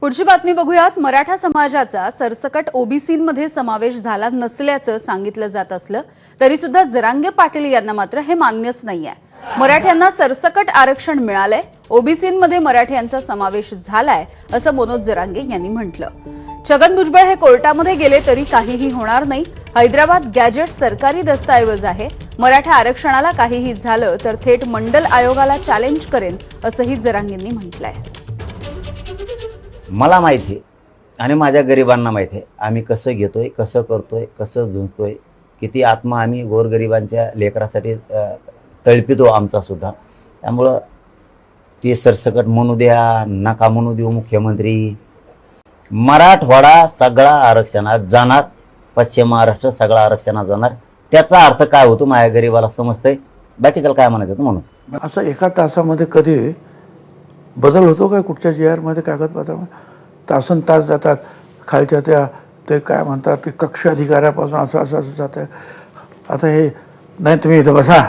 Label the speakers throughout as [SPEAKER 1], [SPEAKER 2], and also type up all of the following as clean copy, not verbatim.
[SPEAKER 1] पुढची बातमी बघूयात। मराठा समाजाचा सरसकट ओबीसीमध्ये समावेश झाला नसल्याचं सांगितलं जात असलं तरी सुद्धा जरांगे पाटील यांना मात्र हे मान्यच नाहीये। मराठ्यांना सरसकट आरक्षण मिळालंय, ओबीसीमध्ये मराठ्यांचा समावेश झालाय असं मनोज जरांगे यांनी म्हटलं। छगन भुजबळ हे कोर्टामध्ये गेले तरी काहीही होणार नाही। हैदराबाद गॅजेट सरकारी दस्तऐवज आहे। मराठा आरक्षणाला काहीही झालं तर थेट मंडल आयोगाला चॅलेंज करेन असंही जरांगेंनी म्हटलंय।
[SPEAKER 2] मला माहिती आहे आणि माझ्या गरिबांना माहिती आहे आम्ही कसं घेतोय, कसं करतोय, कसं झुंजतोय, किती आत्मा आम्ही गोरगरिबांच्या लेकरासाठी तळपितो आमचा सुद्धा। त्यामुळं ते सरसकट म्हणू द्या नका म्हणू देऊ मुख्यमंत्री, मराठवाडा सगळा आरक्षणात जाणार, पश्चिम महाराष्ट्र सगळा आरक्षणात जाणार। त्याचा अर्थ काय होतो माझ्या गरिबाला समजतंय, बाकीच्याला काय म्हणायचं म्हणून।
[SPEAKER 3] असं एका तासामध्ये कधी बदल होतो काय कुठच्या जीआर मध्ये कागदपत्रामध्ये? तासन तास जातात खालच्या त्या ते काय म्हणतात ते कक्ष अधिकाऱ्यापासून असं असं असं जात आहे। आता हे नाही तुम्ही इथं बसा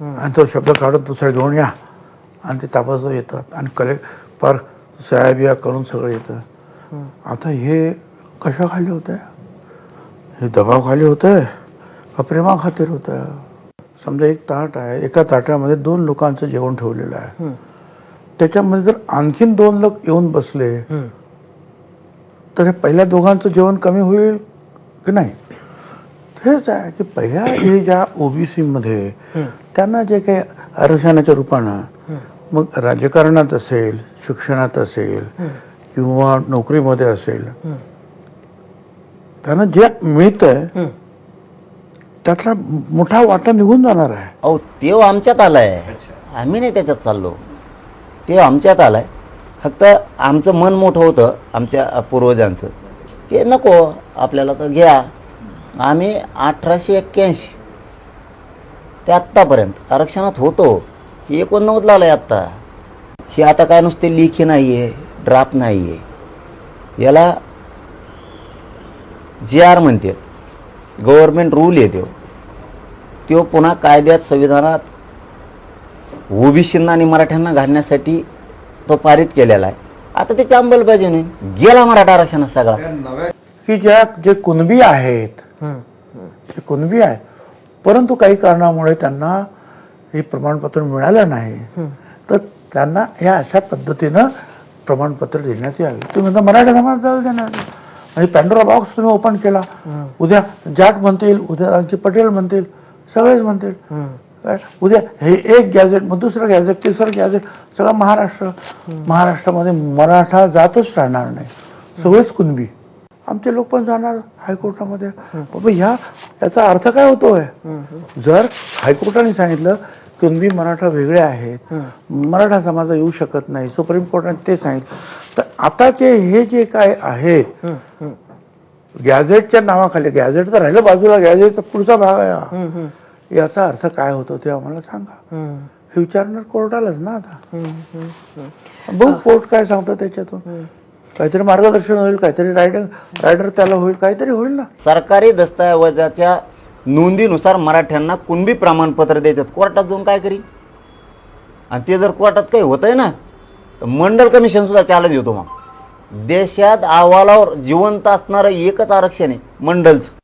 [SPEAKER 3] आणि तो शब्द काढून दुसरं घेऊन या आणि ते ताबडतोब येतात आणि फार सह्या करून सगळं येतं। आता हे कशाखाली होत आहे? हे दबावाखाली होत आहे का प्रेमाखातीर होत आहे? समजा एक ताट आहे, एका ताटामध्ये 2 लोकांचं जेवण ठेवलेलं आहे, त्याच्यामध्ये जर आणखीन 2 लोक येऊन बसले तर हे पहिल्या दोघांचं जेवण कमी होईल की नाही? हेच आहे की पहिल्या हे ज्या ओबीसी मध्ये त्यांना जे काही आरक्षणाच्या रूपानं मग राजकारणात असेल, शिक्षणात असेल किंवा नोकरीमध्ये असेल, त्यांना जे मिळतंय त्यातला मोठा वाटा निघून जाणार आहे।
[SPEAKER 2] अहो ते आमच्यात आलाय, आम्ही नाही त्याच्यात चाललो, ते आमच्यात आलाय। फक्त आमचं मन मोठं होतं आमच्या पूर्वजांचं की नको आपल्याला तर घ्या। आम्ही 1881 ते आत्तापर्यंत आरक्षणात होतो, हे 89 आलंय आत्ता। हे आता काय नुसते लिखी नाहीये, ड्राफ्ट नाहीये, याला जीआर म्हणते, गव्हर्नमेंट रूल येतो, तो पुन्हा कायद्यात संविधानात ओबीसींना आणि मराठ्यांना घालण्यासाठी तो पारित केलेला आहे। आता त्याची अंमलबजावणी गेला मराठा आरक्षणात सगळा।
[SPEAKER 3] की जे कुणबी आहेत, जे कुणबी आहेत परंतु काही कारणामुळे त्यांना हे प्रमाणपत्र मिळालं नाही, तर त्यांना ह्या अशा पद्धतीनं प्रमाणपत्र देण्यात यावे। तुम्ही म्हणता मराठा समाजाला देणार आणि पॅन्डोरा बॉक्स तुम्ही ओपन केला। उद्या जाट म्हणतील, उद्या आणखी पटेल म्हणतील, सगळेच म्हणतील उद्या हे एक गॅझेट मग दुसरं गॅझेट तिसरं गॅझेट सगळं महाराष्ट्रामध्ये मराठा जातच राहणार नाही, सगळेच कुणबी। आमचे लोक पण जाणार हायकोर्टामध्ये। बाबा याचा अर्थ काय होतोय? जर हायकोर्टाने सांगितलं कुणबी मराठा वेगळे आहेत, मराठा समाज येऊ शकत नाही, सुप्रीम कोर्टाने ते सांगितलं, तर आताचे हे जे काय आहे गॅझेटच्या नावाखाली, गॅझेट तर राहिलं बाजूला, गॅझेटचा पुढचा भाग आहे, याचा अर्थ काय होतो ते आम्हाला सांगा। हे विचारणार कोर्टालाच ना। आता बघ कोर्ट काय सांगतो, त्याच्यातून काहीतरी मार्गदर्शन होईल, काहीतरी रायडर त्याला होईल, काहीतरी होईल ना।
[SPEAKER 2] सरकारी दस्तऐवजाच्या नोंदीनुसार मराठ्यांना कुणबी प्रमाणपत्र देतात, कोर्टात जाऊन काय करी? आणि ते जर कोर्टात काही होतंय ना तर मंडल कमिशन सुद्धा चॅलेंज होतो। मग देशात अहवालावर जिवंत असणारं एकच आरक्षण आहे, मंडलचं।